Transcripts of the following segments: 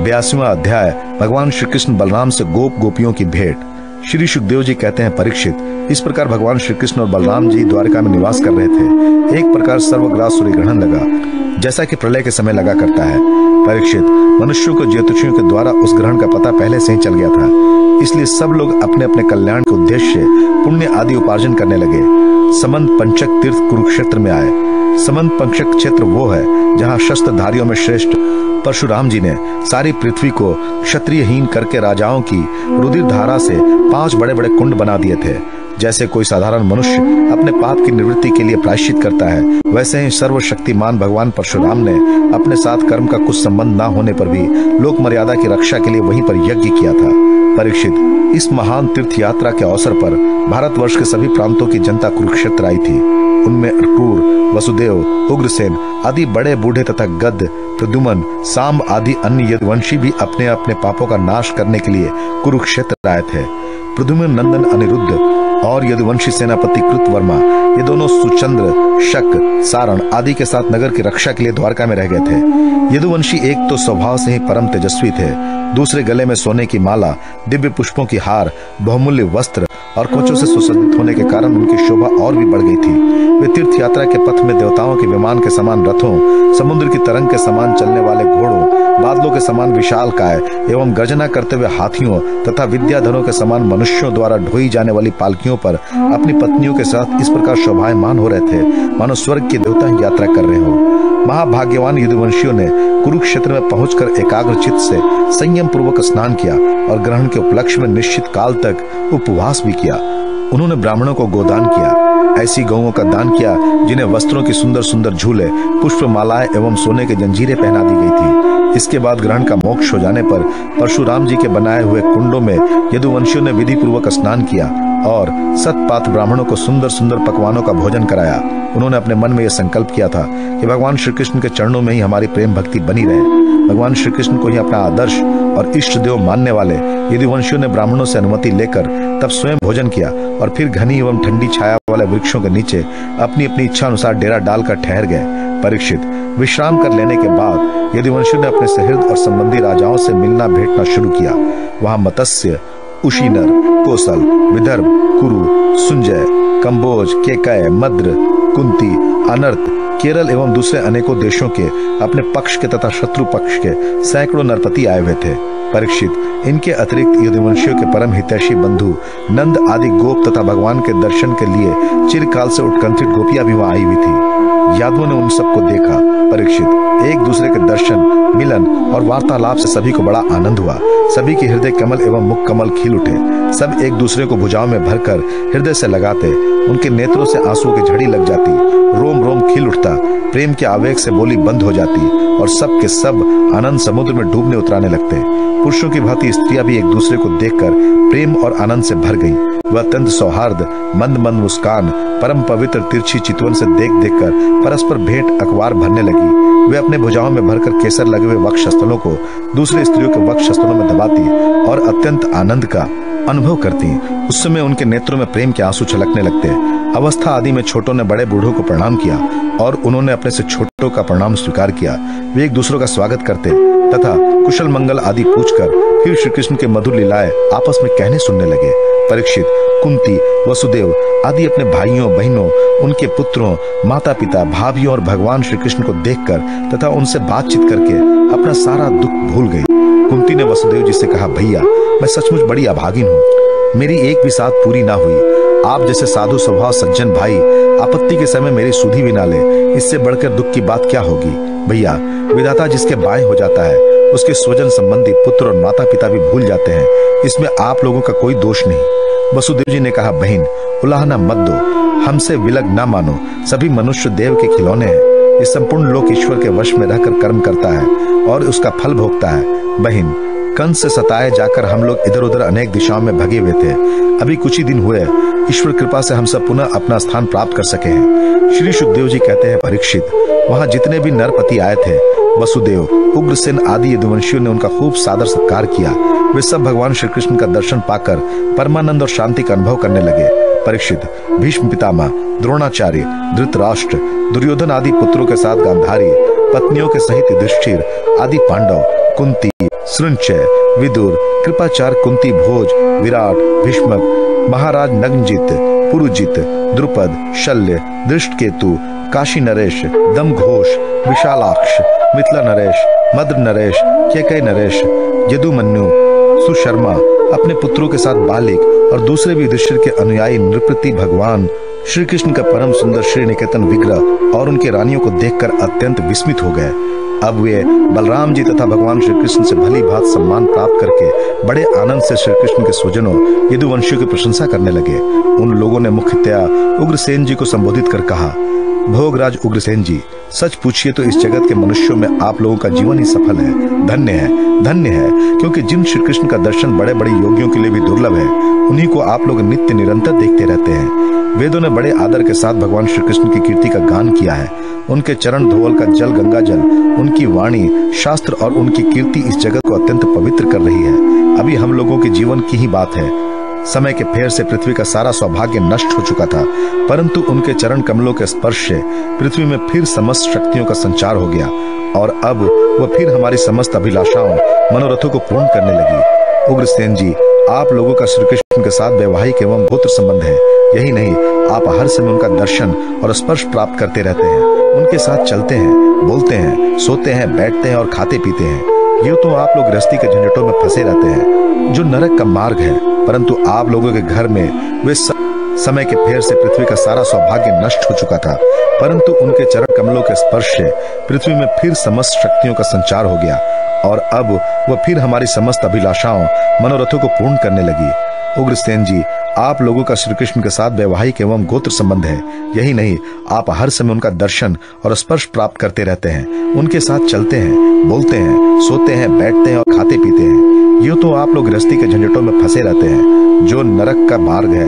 82वां अध्याय भगवान श्री कृष्ण बलराम से गोप गोपियों की भेंट। श्री सुखदेव जी कहते हैं, परीक्षित, इस प्रकार भगवान श्री कृष्ण और बलराम जी द्वारका में निवास कर रहे थे। एक प्रकार सर्वग्रास सूर्य ग्रहण लगा, जैसा कि प्रलय के समय लगा करता है। परीक्षित, मनुष्यों को ज्योतिषियों के द्वारा उस ग्रहण का पता पहले से ही चल गया था, इसलिए सब लोग अपने अपने कल्याण के उद्देश्य से पुण्य आदि उपार्जन करने लगे। समंत पंचक तीर्थ कुरुक्षेत्र में आए। समंत पंचक क्षेत्र वो है जहाँ शस्त्रधारियों में श्रेष्ठ परशुराम जी ने सारी पृथ्वी को क्षत्रियहीन करके राजाओं की रुधिर धारा से 5 बड़े बड़े कुंड बना दिए थे। जैसे कोई साधारण मनुष्य अपने पाप की निवृत्ति के लिए प्रायश्चित करता है, वैसे ही सर्वशक्तिमान भगवान परशुराम ने अपने साथ कर्म का कुछ संबंध न होने पर भी लोक मर्यादा की रक्षा के लिए वहीं पर यज्ञ किया था। परीक्षित, इस महान तीर्थ यात्रा के अवसर पर भारतवर्ष के सभी प्रांतों की जनता कुरुक्षेत्र आई थी। उनमें क्रूर, वसुदेव, उग्रसेन आदि बड़े बूढ़े तथा गद, प्रद्युमन, साम आदि अन्य यदुवंशी भी अपने अपने पापों का नाश करने के लिए कुरुक्षेत्र आए थे। प्रद्युमन नंदन अनिरुद्ध और यदुवंशी सेनापति कृतवर्मा, ये दोनों सुचंद्र, शक, सारण आदि के साथ नगर की रक्षा के लिए द्वारका में रह गए थे। यदुवंशी एक तो स्वभाव से ही परम तेजस्वी थे, दूसरे गले में सोने की माला, दिव्य पुष्पों की हार, बहुमूल्य वस्त्र और कवचों से सुसज्जित होने के कारण उनकी शोभा और भी बढ़ गई थी। वे तीर्थ यात्रा के पथ में देवताओं के विमान के समान रथों, समुद्र की तरंग के समान चलने वाले घोड़ों, बादलों के समान विशाल काय एवं गर्जना करते हुए हाथियों तथा विद्याधरों के समान मनुष्यों द्वारा ढोई जाने वाली पालकियों पर अपनी पत्नियों के साथ इस प्रकार शोभायमान हो रहे थे मानो स्वर्ग के देवता ही यात्रा कर रहे हो। महाभाग्यवान यदुवंशियों ने कुरुक्षेत्र में पहुंचकर एकाग्र चित्त से संयम पूर्वक स्नान किया और ग्रहण के उपलक्ष्य में निश्चित काल तक उपवास भी किया। उन्होंने ब्राह्मणों को गोदान किया, ऐसी गौओं का दान किया जिन्हें वस्त्रों की सुंदर सुंदर झूले, पुष्प मालाएं एवं सोने के जंजीरें पहना दी गई थी। इसके बाद ग्रहण का मोक्ष हो जाने पर परशुराम जी के बनाए हुए कुंडों में यदुवंशियों ने विधि पूर्वक स्नान किया और सतपात ब्राह्मणों को सुंदर सुंदर पकवानों का भोजन कराया। उन्होंने अपने मन में यह संकल्प किया था कि भगवान श्री कृष्ण के चरणों में ही हमारी प्रेम भक्ति बनी रहे। भगवान श्री कृष्ण को ही अपना आदर्श और इष्ट देव मानने वाले यदुवंशियों ने ब्राह्मणों से अनुमति लेकर तब स्वयं भोजन किया और फिर घनी एवं ठंडी छाया वाले वृक्षों के नीचे अपनी अपनी इच्छा अनुसार डेरा डालकर ठहर गए। परीक्षित, विश्राम कर लेने के बाद यदुवंशियों ने अपने सहृद और संबंधी राजाओं से मिलना भेंटना शुरू किया। वहां मत्स्य, उशीनर, कोसल, विदर्भ, कुरु, सुंजय, कंबोज, केकय, मद्र, कुंती, अनर्त, केरल एवं दूसरे अनेकों देशों के अपने पक्ष के तथा शत्रु पक्ष के सैकड़ों नरपति आए हुए थे। परीक्षित, इनके अतिरिक्त यदुवंशियों के परम हितैषी बंधु नंद आदि गोप तथा भगवान के दर्शन के लिए चिरकाल से उत्कंठित गोपियां भी वहां आई हुई थी। यादवों ने उन सबको देखा। परीक्षित, एक दूसरे के दर्शन, मिलन और वार्तालाप से सभी को बड़ा आनंद हुआ। सभी के हृदय कमल एवं मुख कमल खिल उठे। सब एक दूसरे को भुजाओं में भरकर हृदय से लगाते। उनके नेत्रों से आंसुओं की झड़ी लग जाती, रोम रोम खिल उठता, प्रेम के आवेग से बोली बंद हो जाती और सब के सब आनंद समुद्र में डूबने उतराने लगते। पुरुषों की भांति स्त्रियां भी एक दूसरे को देखकर प्रेम और आनंद से भर गईं। वह अत्यंत सौहार्द, मंद मंद मुस्कान, परम पवित्र तिरछी चितवन से देख देखकर परस्पर भेंट अखबार भरने लगी। वे अपने भुजाओं में भरकर केसर लगे हुए वक्षस्थलों को दूसरे स्त्रियों के वक्षस्थलों में दबाती और अत्यंत आनंद का अनुभव करती। उस समय उनके नेत्रों में प्रेम के आंसू छलकने लगते। अवस्था आदि में छोटों ने बड़े बूढ़ों को प्रणाम किया और उन्होंने अपने से छोटों का प्रणाम स्वीकार किया। वे एक दूसरों का स्वागत करते तथा कुशल मंगल आदि पूछकर फिर श्री कृष्ण के मधुर लीलाएं आपस में कहने सुनने लगे। परीक्षित, कुंती, वसुदेव आदि अपने भाइयों बहनों, उनके पुत्रों, माता पिता, भाभियों और भगवान श्री कृष्ण को देखकर तथा उनसे बातचीत करके अपना सारा दुख भूल गई। कुंती ने वसुदेव जी से कहा, भैया, मैं सचमुच बड़ी अभागिन हूँ। मेरी एक भी साथ पूरी ना हुई। आप जैसे साधु स्वभाव सज्जन भाई आपत्ति के समय मेरी सुधि भी ना ले, इससे बढ़कर दुख की बात क्या होगी। भैया, विधाता जिसके बाएं हो जाता है उसके स्वजन संबंधी पुत्र और माता पिता भी भूल जाते हैं। इसमें आप लोगों का कोई दोष नहीं। वसुदेव जी ने कहा, बहन, उलाहना मत दो, हमसे विलग ना मानो। सभी मनुष्य देव के खिलौने हैं। ये संपूर्ण लोक ईश्वर के वश में रहकर कर्म करता है और उसका फल भोगता है। बहन, कंस से सताए जाकर हम लोग इधर उधर अनेक दिशाओं में भगे हुए थे। अभी कुछ ही दिन हुए, ईश्वर कृपा से हम सब पुनः अपना स्थान प्राप्त कर सके हैं। श्री सुखदेव जी कहते हैं, परीक्षित, वहां जितने भी नरपति आए थे, वसुदेव, उग्रसेन आदि यदुवंशियों ने उनका खूब सादर सत्कार किया। वे सब भगवान श्री कृष्ण का दर्शन पाकर परमानंद और शांति का अनुभव करने लगे। परीक्षित, भीष्म पितामह, द्रोणाचार्य, धृतराष्ट्र, दुर्योधन आदि पुत्रों के साथ गांधारी, पत्नियों के सहित युधिष्ठिर आदि पांडव, कुंती, सृंचय, विदुर, कृपाचार्य, कुंती भोज, विराट, भीष्मक, महाराज नग्नजित, पुरुजित, द्रुपद, शल्य, दृष्टकेतु, काशी नरेश, दमघोष, विशालाक्ष, मिथिला नरेश, मद्र नरेश, केकई नरेश, यदुमन्यु, सुशर्मा अपने पुत्रों के साथ बालिक और दूसरे भी युधिष्ठिर के अनुयायी नृपति भगवान श्री कृष्ण का परम सुंदर श्री निकेतन विग्रह और उनके रानियों को देखकर अत्यंत विस्मित हो गए। अब वे बलराम जी तथा भगवान श्री कृष्ण से भली भांत सम्मान प्राप्त करके बड़े आनंद से श्री कृष्ण के स्वजनों यदुवंशियों की प्रशंसा करने लगे। उन लोगों ने मुख्यतया उग्रसेन जी को संबोधित कर कहा, भोगराज उग्रसेन जी, सच पूछिए तो इस जगत के मनुष्यों में आप लोगों का जीवन ही सफल है, धन्य है, धन्य है, क्योंकि जिन श्री कृष्ण का दर्शन बड़े बड़े योगियों के लिए भी दुर्लभ है, उन्हीं को आप लोग नित्य निरंतर देखते रहते हैं। वेदों ने बड़े आदर के साथ भगवान श्री कृष्ण की कीर्ति का गान किया है। उनके चरण धोवल का जल गंगा जल, उनकी वाणी, शास्त्र और उनकी कीर्ति इस जगत को अत्यंत पवित्र कर रही है। अभी हम लोगों के जीवन की ही बात है। समय के फेर से पृथ्वी का सारा सौभाग्य नष्ट हो चुका था, परंतु उनके चरण कमलों के स्पर्श से पृथ्वी में फिर समस्त शक्तियों का संचार हो गया और अब वह फिर हमारी समस्त अभिलाषाओं, मनोरथों को पूर्ण करने लगी। उग्रसेन जी, आप लोगों का श्री कृष्ण के साथ वैवाहिक एवं गोत्र संबंध है। यही नहीं, आप हर समय उनका दर्शन और स्पर्श प्राप्त करते रहते हैं, उनके साथ चलते हैं, बोलते हैं, सोते हैं, बैठते हैं और खाते पीते हैं। ये तो आप लोग गृहस्थी के झंझटों में फंसे रहते हैं, जो नरक का मार्ग है, परंतु आप लोगों के घर में वे समय के फेर से पृथ्वी का सारा सौभाग्य नष्ट हो चुका था, परंतु उनके चरण कमलों के स्पर्श से पृथ्वी में फिर समस्त शक्तियों का संचार हो गया और अब वह फिर हमारी समस्त अभिलाषाओं, मनोरथों को पूर्ण करने लगी। उग्रसेन जी, आप लोगों का श्री कृष्ण के साथ वैवाहिक एवं गोत्र संबंध है। यही नहीं, आप हर समय उनका दर्शन और स्पर्श प्राप्त करते रहते हैं, उनके साथ चलते हैं, बोलते हैं, सोते हैं, बैठते हैं और खाते पीते हैं। यूं तो आप लोग गृहस्थी के झंझटों में फंसे रहते हैं, जो नरक का मार्ग है,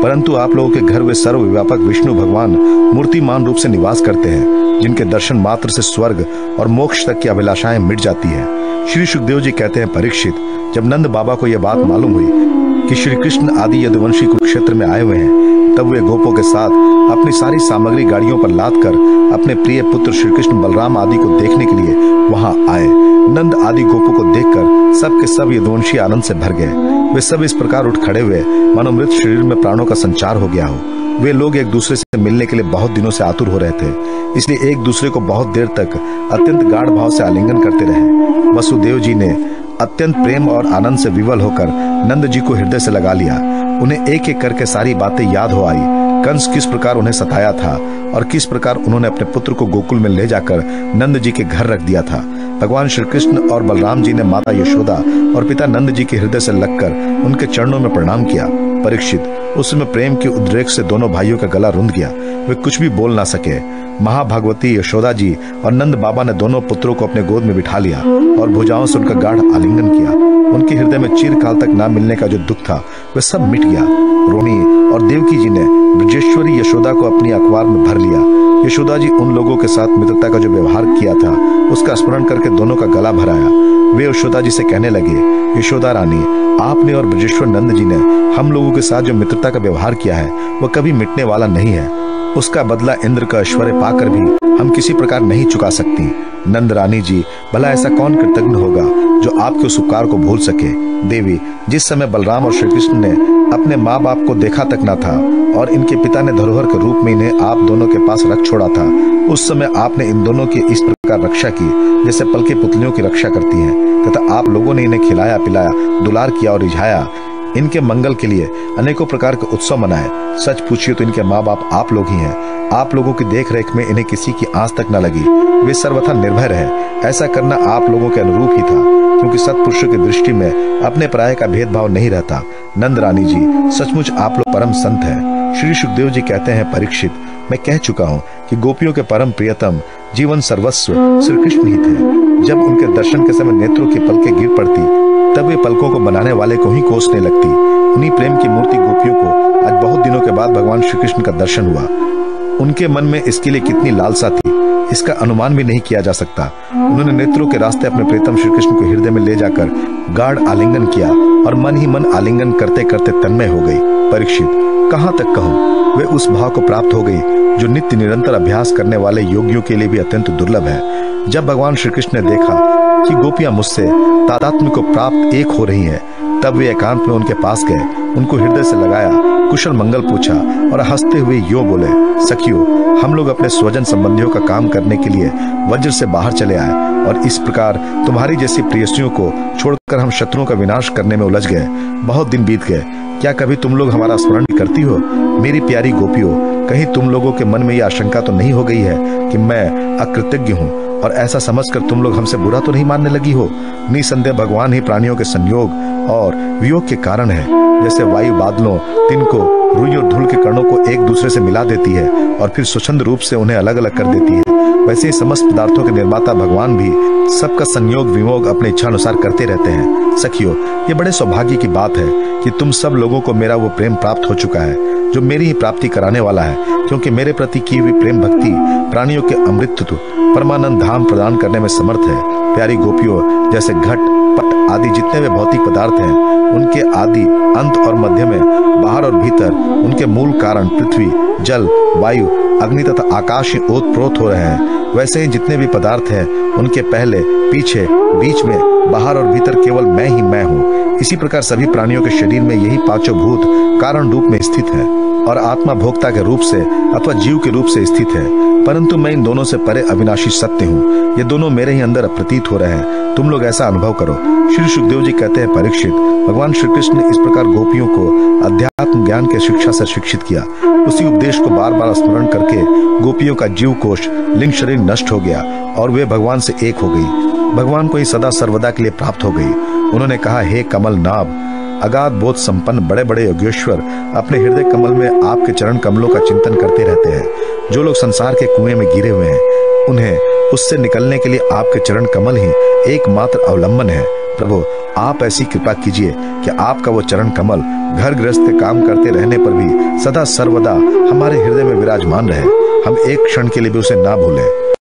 परंतु आप लोगों के घर वे सर्वव्यापक विष्णु भगवान मूर्तिमान रूप से निवास करते हैं, जिनके दर्शन मात्र से स्वर्ग और मोक्ष तक की अभिलाषाएं मिट जाती है। श्री सुखदेव जी कहते हैं, परीक्षित, जब नंद बाबा को यह बात मालूम हुई कि श्री कृष्ण आदि यदुवंशी कुरुक्षेत्र में आए हुए हैं, तब वे गोपों के साथ अपनी सारी सामग्री गाड़ियों पर लाद कर अपने प्रिय पुत्र श्री कृष्ण बलराम आदि को देखने के लिए वहां आए। नंद आदि गोपों को देखकर सब के सब यदुवंशी आनंद से भर गए। वे सब इस प्रकार उठ खड़े हुए मानो मृत शरीर में प्राणों का संचार हो गया हो। वे लोग एक दूसरे से मिलने के लिए बहुत दिनों से आतुर हो रहे थे, इसलिए एक दूसरे को बहुत देर तक अत्यंत गाढ़ भाव से आलिंगन करते रहे। वसुदेव जी ने अत्यंत प्रेम और आनंद से विवल होकर नंद जी को हृदय से लगा लिया। उन्हें एक एक करके सारी बातें याद हो आई। कंस किस प्रकार उन्हें सताया था और किस प्रकार उन्होंने अपने पुत्र को गोकुल में ले जाकर नंद जी के घर रख दिया था। भगवान श्री कृष्ण और बलराम जी ने माता यशोदा और पिता नंद जी के हृदय से लगकर उनके चरणों में प्रणाम किया। परीक्षित, उस समय प्रेम के उद्रेक से दोनों भाइयों का गला रुंध गया। वे कुछ भी बोल ना सके। महाभागवती यशोदा जी और नंद बाबा ने दोनों पुत्रों को अपने गोद में बिठा लिया और भुजाओं से उनका गाढ़ आलिंगन किया। उनके हृदय में चिरकाल तक ना मिलने का जो दुख था वह सब मिट गया। रोहिणी और देवकी जी ने ब्रजेश्वरी यशोदा को अपनी अखबार में भर लिया। यशोदा जी उन लोगों के साथ मित्रता का जो व्यवहार किया था उसका स्मरण करके दोनों का गला भराया। वे यशोदा जी से कहने लगे, यशोदा रानी, आपने और ब्रजेश्वर नंद जी ने हम लोगों के साथ जो मित्रता का व्यवहार किया है वह कभी मिटने वाला नहीं है। उसका बदला इंद्र का ऐश्वर्य पाकर भी हम किसी प्रकार नहीं चुका सकती। नंद रानी जी, भला ऐसा कौन कृतज्ञ होगा जो आपके उस उपकार को भूल सके। देवी, जिस समय बलराम और श्री कृष्ण ने अपने माँ बाप को देखा तक न था और इनके पिता ने धरोहर के रूप में इन्हें आप दोनों के पास रख छोड़ा था, उस समय आपने इन दोनों की इस प्रकार रक्षा की जैसे पलके पुतलियों की रक्षा करती हैं, तथा आप लोगों ने इन्हें खिलाया पिलाया, दुलार किया और रिझाया। इनके मंगल के लिए अनेकों प्रकार के उत्सव मनाए। सच पूछिए तो इनके माँ बाप आप लोग ही हैं। आप लोगों की देख रेख में इन्हें किसी की आंच तक न लगी। वे सर्वथा निर्भय रहे। ऐसा करना आप लोगों के अनुरूप ही था, क्योंकि सत्पुरुषों की दृष्टि में अपने पराये का भेदभाव नहीं रहता। नंद रानी जी, सचमुच आप लोग परम संत हैं। श्री सुखदेव जी कहते हैं, परीक्षित, मैं कह चुका हूँ कि गोपियों के परम प्रियतम जीवन सर्वस्व श्री कृष्ण ही थे। जब उनके दर्शन के समय नेत्रों की पलकें गिर पड़ती तब वे पलकों को बनाने वाले को ही कोसने लगती। उन्हीं प्रेम की मूर्ति गोपियों को आज बहुत दिनों के बाद भगवान श्री कृष्ण का दर्शन हुआ। उनके मन में इसके लिए कितनी लालसा थी, इसका अनुमान भी नहीं किया जा सकता। उन्होंने नेत्रों के रास्ते अपने प्रीतम श्री कृष्ण को हृदय में ले जाकर गाढ़ आलिंगन किया और मन ही मन आलिंगन करते करते तन्मय हो गई। परीक्षित, कहाँ तक कहूँ, वे उस भाव को प्राप्त हो गई जो नित्य निरंतर अभ्यास करने वाले योगियों के लिए भी अत्यंत दुर्लभ है। जब भगवान श्री कृष्ण ने देखा कि गोपियां मुझसे तादात्म्य को प्राप्त एक हो रही हैं। तब वे एकांत में उनके पास गए, उनको हृदय से लगाया, कुशल मंगल पूछा और हंसते हुए यो बोले, सखियो, हम लोग अपने स्वजन संबंधियों का काम करने के लिए वज्र से बाहर चले आए और इस प्रकार तुम्हारी जैसी प्रेयसियों को छोड़कर हम शत्रुओं का विनाश करने में उलझ गए। बहुत दिन बीत गए, क्या कभी तुम लोग हमारा स्मरण करती हो? मेरी प्यारी गोपियों, कहीं तुम लोगों के मन में यह आशंका तो नहीं हो गई है कि मैं अकृतज्ञ हूँ और ऐसा समझकर तुम लोग हमसे बुरा तो नहीं मानने लगी हो? निसंदेह भगवान ही प्राणियों के संयोग और वियोग के कारण है। जैसे वायु बादलों, तिनको, रुई और धूल के कणों को एक दूसरे से मिला देती है और फिर स्वच्छंद रूप से उन्हें अलग अलग कर देती है, वैसे ही समस्त पदार्थों के निर्माता भगवान भी सबका संयोग वियोग अपने इच्छा अनुसार करते रहते हैं। सखियों, ये बड़े सौभाग्य की बात है कि तुम सब लोगों को मेरा वो प्रेम प्राप्त हो चुका है जो मेरी ही प्राप्ति कराने वाला है, क्योंकि मेरे प्रति की हुई प्रेम भक्ति प्राणियों के अमृतत्व परमानंद धाम प्रदान करने में समर्थ है। प्यारी गोपियों, जैसे घट, पट आदि जितने भी भौतिक पदार्थ हैं, उनके आदि, अंत और मध्य में, बाहर और भीतर, उनके मूल कारण पृथ्वी, जल, वायु, अग्नि तथा आकाश ही ओतप्रोत हो रहे हैं, वैसे ही जितने भी पदार्थ हैं, उनके पहले, पीछे, बीच में, बाहर और भीतर केवल मैं ही मैं हूँ। इसी प्रकार सभी प्राणियों के शरीर में यही पांचों भूत कारण रूप में स्थित है और आत्मा भोक्ता के रूप से अथवा जीव के रूप से स्थित है, परंतु मैं इन दोनों से परे अविनाशी सत्य हूँ। ये दोनों मेरे ही अंदर प्रतीत हो रहे हैं, तुम लोग ऐसा अनुभव करो। श्री सुखदेव जी कहते हैं, परीक्षित, भगवान श्री कृष्ण ने इस प्रकार गोपियों को अध्यात्म ज्ञान के शिक्षा से शिक्षित किया। उसी उपदेश को बार बार स्मरण करके गोपियों का जीव कोश, लिंग शरीर नष्ट हो गया और वे भगवान से एक हो गई, भगवान को ही सदा सर्वदा के लिए प्राप्त हो गई। उन्होंने कहा, हे कमल नाभ, अगाध बोध संपन्न बड़े बड़े योगेश्वर, अपने हृदय कमल में आपके चरण कमलों का चिंतन करते रहते हैं। जो लोग संसार के कुएं में गिरे हुए हैं, उन्हें उससे निकलने के लिए आपके चरण कमल ही एकमात्र अवलंबन है। प्रभु, आप ऐसी कृपा कीजिए कि आपका वो चरण कमल घर गृहस्थ के काम करते रहने पर भी सदा सर्वदा हमारे हृदय में विराजमान रहे, हम एक क्षण के लिए भी उसे ना भूलें।